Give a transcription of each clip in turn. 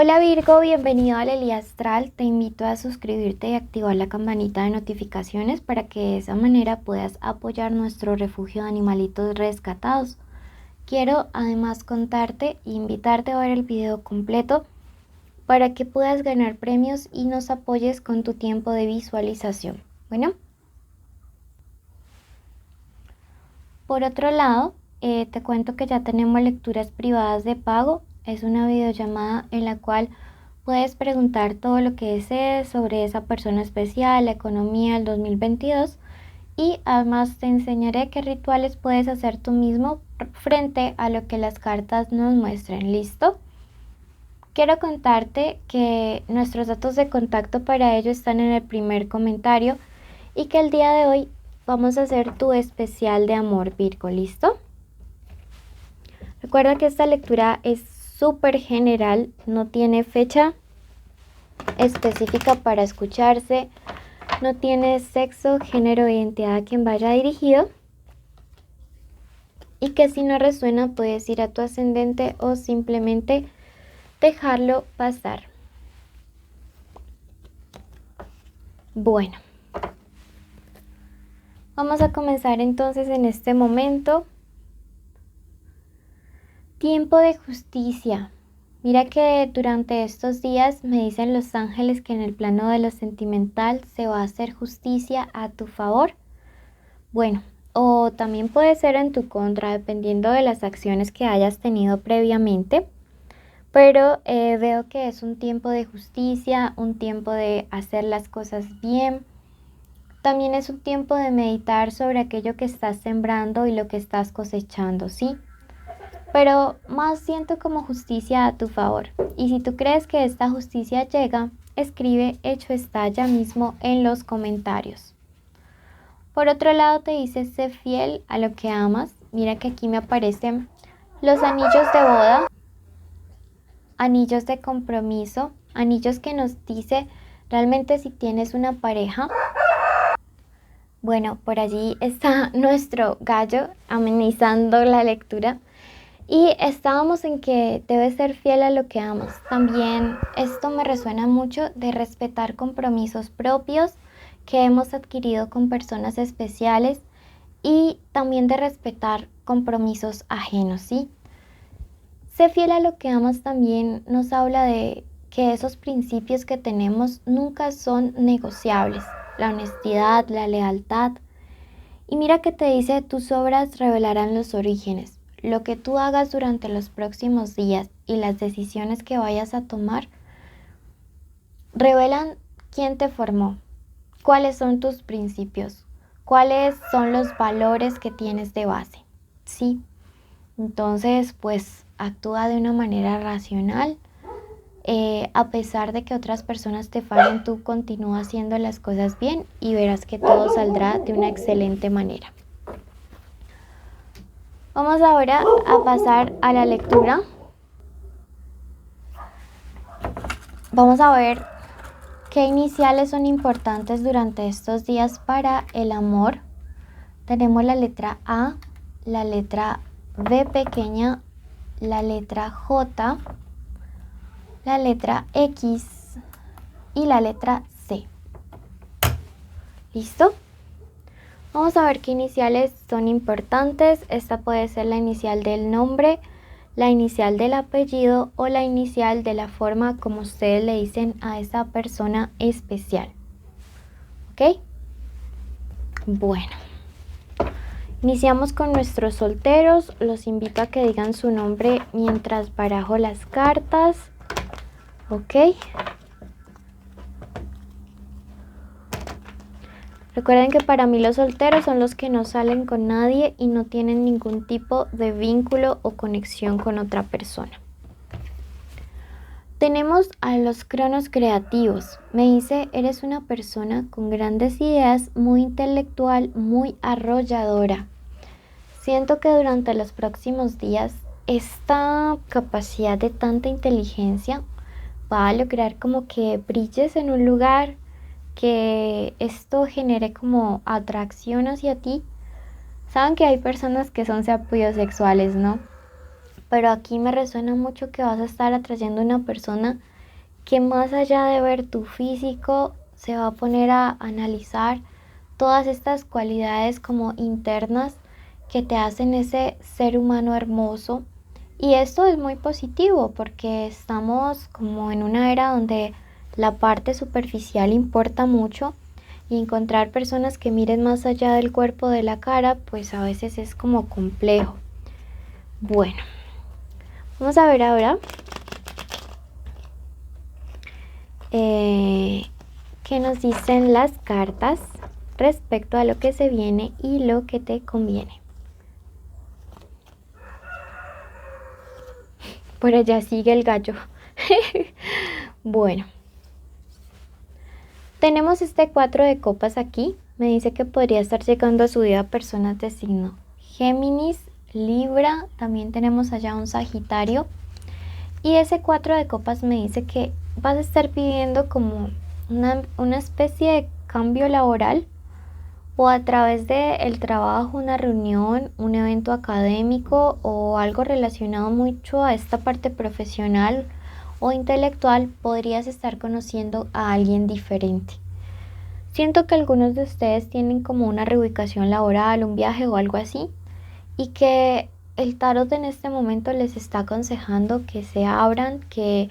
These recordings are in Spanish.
Hola Virgo, bienvenido al Elí Astral. Te invito a suscribirte y activar la campanita de notificaciones para que de esa manera puedas apoyar nuestro refugio de animalitos rescatados. Quiero además contarte e invitarte a ver el video completo para que puedas ganar premios y nos apoyes con tu tiempo de visualización. Bueno, por otro lado, te cuento que ya tenemos lecturas privadas de pago. Es una videollamada en la cual puedes preguntar todo lo que desees sobre esa persona especial, la economía del 2022 y además te enseñaré qué rituales puedes hacer tú mismo frente a lo que las cartas nos muestren. ¿Listo? Quiero contarte que nuestros datos de contacto para ello están en el primer comentario y que el día de hoy vamos a hacer tu especial de amor, Virgo. ¿Listo? Recuerda que esta lectura es súper general, no tiene fecha específica para escucharse, no tiene sexo, género o identidad a quien vaya dirigido y que si no resuena puedes ir a tu ascendente o simplemente dejarlo pasar. Bueno, vamos a comenzar entonces en este momento. Tiempo de justicia. Mira que durante estos días me dicen los ángeles que en el plano de lo sentimental se va a hacer justicia a tu favor. Bueno, o también puede ser en tu contra, dependiendo de las acciones que hayas tenido previamente. Pero veo que es un tiempo de justicia, un tiempo de hacer las cosas bien. También es un tiempo de meditar sobre aquello que estás sembrando y lo que estás cosechando, ¿sí? Pero más siento como justicia a tu favor. Y si tú crees que esta justicia llega, escribe hecho está ya mismo en los comentarios. Por otro lado te dice sé fiel a lo que amas. Mira que aquí me aparecen los anillos de boda, anillos de compromiso, anillos que nos dice realmente si tienes una pareja. Bueno, por allí está nuestro gallo amenizando la lectura. Y estábamos en que debes ser fiel a lo que amas. También esto me resuena mucho de respetar compromisos propios que hemos adquirido con personas especiales y también de respetar compromisos ajenos, ¿sí? Sé fiel a lo que amas también nos habla de que esos principios que tenemos nunca son negociables. La honestidad, la lealtad. Y mira que te dice, tus obras revelarán los orígenes. Lo que tú hagas durante los próximos días y las decisiones que vayas a tomar revelan quién te formó, cuáles son tus principios, cuáles son los valores que tienes de base. Sí, entonces pues actúa de una manera racional. A pesar de que otras personas te fallen, tú continúa haciendo las cosas bien y verás que todo saldrá de una excelente manera. Vamos ahora a pasar a la lectura. Vamos a ver qué iniciales son importantes durante estos días para el amor. Tenemos la letra A, la letra B pequeña, la letra J, la letra X y la letra C. ¿Listo? Vamos a ver qué iniciales son importantes. Esta puede ser la inicial del nombre, la inicial del apellido o la inicial de la forma como ustedes le dicen a esa persona especial. ¿Ok? Bueno, iniciamos con nuestros solteros. Los invito a que digan su nombre mientras barajo las cartas. ¿Ok? Recuerden que para mí los solteros son los que no salen con nadie y no tienen ningún tipo de vínculo o conexión con otra persona. Tenemos a los cronos creativos. Me dice, eres una persona con grandes ideas, muy intelectual, muy arrolladora. Siento que durante los próximos días esta capacidad de tanta inteligencia va a lograr como que brilles en un lugar, que esto genere como atracción hacia ti. Saben que hay personas que son sapiosexuales, ¿no? pero aquí me resuena mucho que vas a estar atrayendo una persona que más allá de ver tu físico, se va a poner a analizar todas estas cualidades como internas que te hacen ese ser humano hermoso. Y esto es muy positivo porque estamos como en una era donde la parte superficial importa mucho y encontrar personas que miren más allá del cuerpo de la cara, pues a veces es como complejo. Bueno, vamos a ver ahora qué nos dicen las cartas respecto a lo que se viene y lo que te conviene. Por allá sigue el gallo. Bueno, tenemos este 4 de copas aquí. Me dice que podría estar llegando a su vida personas de signo Géminis, Libra. También tenemos allá un Sagitario. Y ese 4 de copas me dice que vas a estar viviendo como una especie de cambio laboral o a través del trabajo, una reunión, un evento académico o algo relacionado mucho a esta parte profesional o intelectual, podrías estar conociendo a alguien diferente. Siento que algunos de ustedes tienen como una reubicación laboral, un viaje o algo así, y que el tarot en este momento les está aconsejando que se abran, que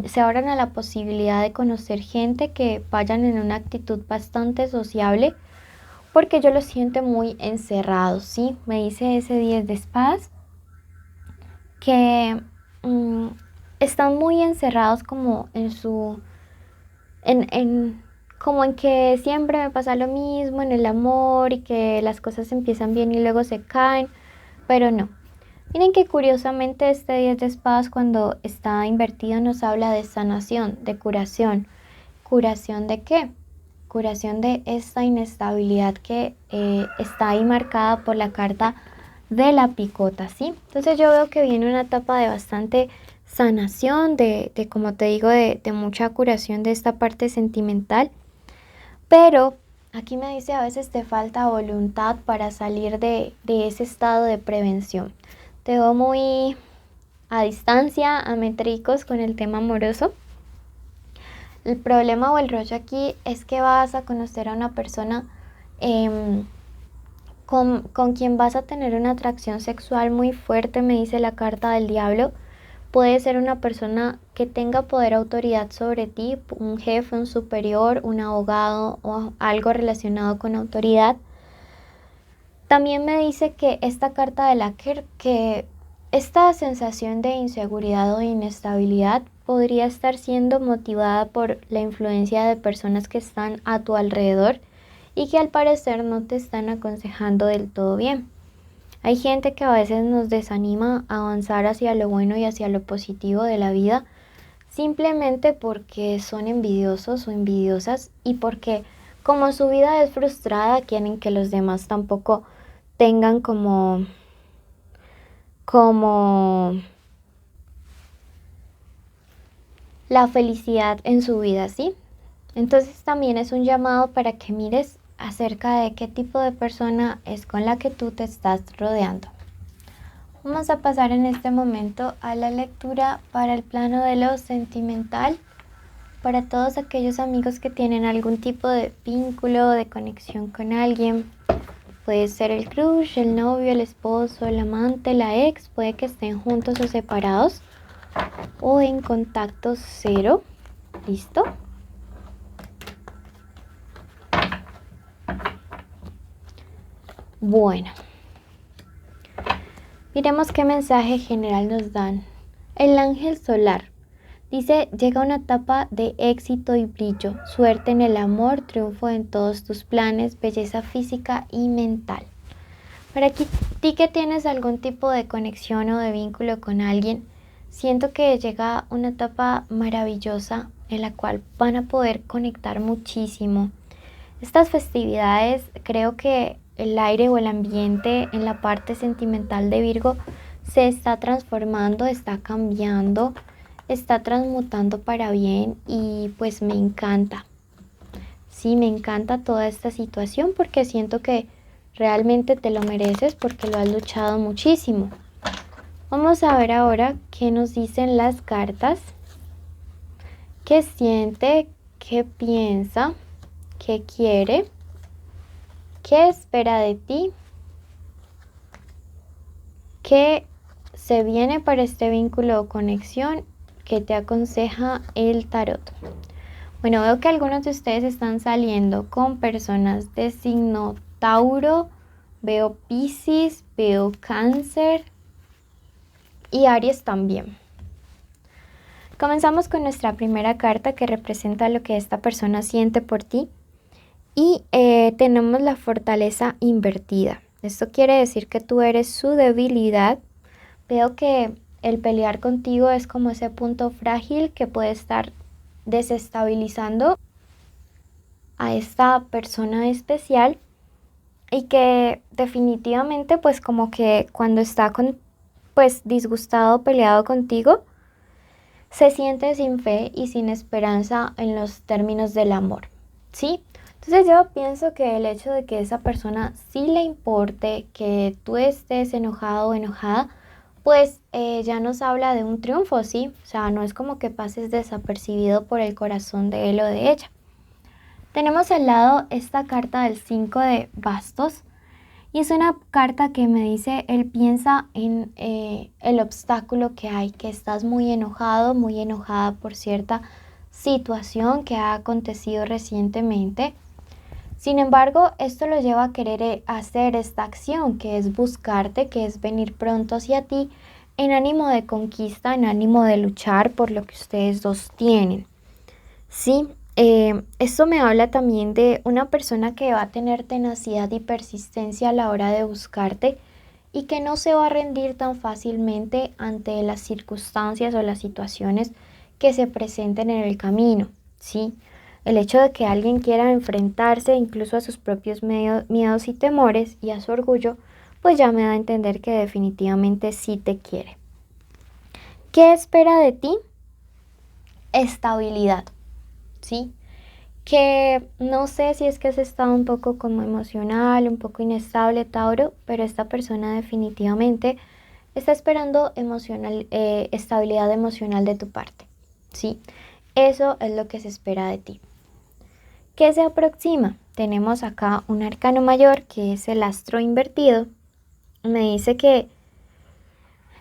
se abran a la posibilidad de conocer gente, que vayan en una actitud bastante sociable, porque yo lo siento muy encerrado, ¿sí? Me dice ese 10 de espadas que están muy encerrados como en su, como en que siempre me pasa lo mismo en el amor y que las cosas empiezan bien y luego se caen, pero no. Miren que curiosamente este 10 de espadas cuando está invertido nos habla de sanación, de curación. ¿Curación de qué? Curación de esta inestabilidad que está ahí marcada por la carta de la picota, ¿sí? Entonces yo veo que viene una etapa de bastante sanación, como te digo, de mucha curación de esta parte sentimental, pero aquí me dice a veces te falta voluntad para salir de ese estado de prevención. Te veo muy a distancia, a metricos con el tema amoroso. El problema o el rollo aquí es que vas a conocer a una persona con quien vas a tener una atracción sexual muy fuerte, me dice la carta del diablo. Puede ser una persona que tenga poder, autoridad sobre ti, un jefe, un superior, un abogado o algo relacionado con autoridad. También me dice que esta carta de Láker, que esta sensación de inseguridad o de inestabilidad podría estar siendo motivada por la influencia de personas que están a tu alrededor y que al parecer no te están aconsejando del todo bien. Hay gente que a veces nos desanima a avanzar hacia lo bueno y hacia lo positivo de la vida simplemente porque son envidiosos o envidiosas y porque como su vida es frustrada quieren que los demás tampoco tengan como la felicidad en su vida, ¿sí? Entonces también es un llamado para que mires acerca de qué tipo de persona es con la que tú te estás rodeando. Vamos a pasar en este momento a la lectura para el plano de lo sentimental, para todos aquellos amigos que tienen algún tipo de vínculo, de conexión con alguien. Puede ser el crush, el novio, el esposo, el amante, la ex, puede que estén juntos o separados o en contacto cero. ¿Listo? Bueno, miremos qué mensaje general nos dan. El ángel solar dice, llega una etapa de éxito y brillo, suerte en el amor, triunfo en todos tus planes, belleza física y mental. Para ti que tienes algún tipo de conexión o de vínculo con alguien, siento que llega una etapa maravillosa en la cual van a poder conectar muchísimo. Estas festividades, creo que el aire o el ambiente en la parte sentimental de Virgo se está transformando, está cambiando, está transmutando para bien y pues me encanta. Sí, me encanta toda esta situación porque siento que realmente te lo mereces porque lo has luchado muchísimo. Vamos a ver ahora qué nos dicen las cartas. ¿Qué siente? ¿Qué piensa? ¿Qué quiere? ¿Qué espera de ti? ¿Qué se viene para este vínculo o conexión? ¿Qué te aconseja el tarot? Bueno, veo que algunos de ustedes están saliendo con personas de signo Tauro, veo Piscis, veo Cáncer y Aries también. Comenzamos con nuestra primera carta que representa lo que esta persona siente por ti y tenemos la fortaleza invertida. Esto quiere decir que tú eres su debilidad. Veo que el pelear contigo es como ese punto frágil que puede estar desestabilizando a esta persona especial y que definitivamente pues como que cuando está pues disgustado, peleado contigo, se siente sin fe y sin esperanza en los términos del amor, ¿sí? Entonces yo pienso que el hecho de que esa persona sí le importe, que tú estés enojado o enojada, pues ya nos habla de un triunfo, ¿sí? O sea, no es como que pases desapercibido por el corazón de él o de ella. Tenemos al lado esta carta del 5 de bastos y es una carta que me dice, él piensa en el obstáculo que hay, que estás muy enojado, muy enojada por cierta situación que ha acontecido recientemente. Sin embargo, esto lo lleva a querer hacer esta acción, que es buscarte, que es venir pronto hacia ti en ánimo de conquista, en ánimo de luchar por lo que ustedes dos tienen. Sí, esto me habla también de una persona que va a tener tenacidad y persistencia a la hora de buscarte y que no se va a rendir tan fácilmente ante las circunstancias o las situaciones que se presenten en el camino, ¿sí? El hecho de que alguien quiera enfrentarse incluso a sus propios miedos y temores y a su orgullo, pues ya me da a entender que definitivamente sí te quiere. ¿Qué espera de ti? Estabilidad, ¿sí? Que no sé si es que has estado un poco como emocional, un poco inestable, Tauro, pero esta persona definitivamente está esperando estabilidad emocional de tu parte, ¿sí? Eso es lo que se espera de ti. ¿Qué se aproxima? Tenemos acá un arcano mayor que es el astro invertido. Me dice que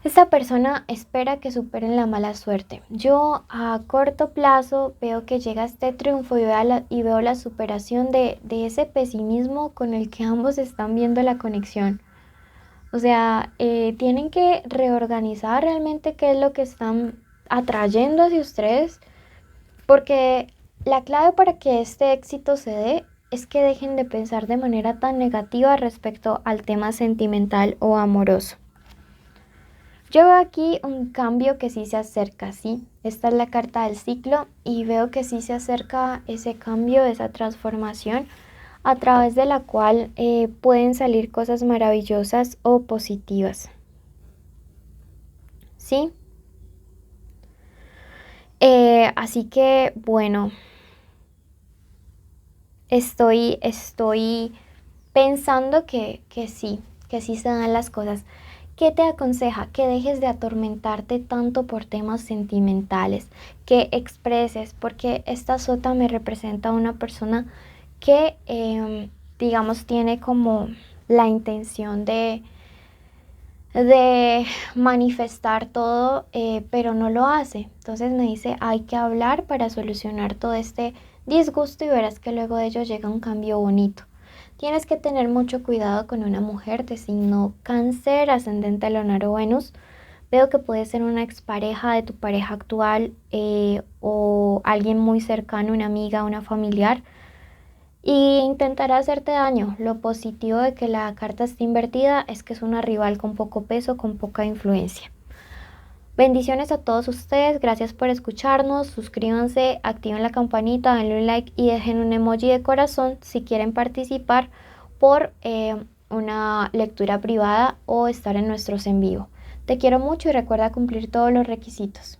esta persona espera que superen la mala suerte. Yo a corto plazo veo que llega este triunfo y veo la superación de ese pesimismo con el que ambos están viendo la conexión. O sea, tienen que reorganizar realmente qué es lo que están atrayendo hacia ustedes, porque la clave para que este éxito se dé es que dejen de pensar de manera tan negativa respecto al tema sentimental o amoroso. Yo veo aquí un cambio que sí se acerca, ¿sí? Esta es la carta del ciclo y veo que sí se acerca ese cambio, esa transformación a través de la cual pueden salir cosas maravillosas o positivas, ¿sí? Así que, bueno, estoy pensando que sí se dan las cosas. ¿Qué te aconseja? Que dejes de atormentarte tanto por temas sentimentales, que expreses, porque esta sota me representa a una persona que, digamos, tiene como la intención de manifestar todo, pero no lo hace. Entonces me dice, hay que hablar para solucionar todo este disgusto y verás que luego de ello llega un cambio bonito. Tienes que tener mucho cuidado con una mujer de signo Cáncer, ascendente lunar o Venus. Veo que puede ser una expareja de tu pareja actual o alguien muy cercano, una amiga, una familiar, y intentará hacerte daño. Lo positivo de que la carta esté invertida es que es una rival con poco peso, con poca influencia. Bendiciones a todos ustedes, gracias por escucharnos, suscríbanse, activen la campanita, denle un like y dejen un emoji de corazón si quieren participar por una lectura privada o estar en nuestros en vivo. Te quiero mucho y recuerda cumplir todos los requisitos.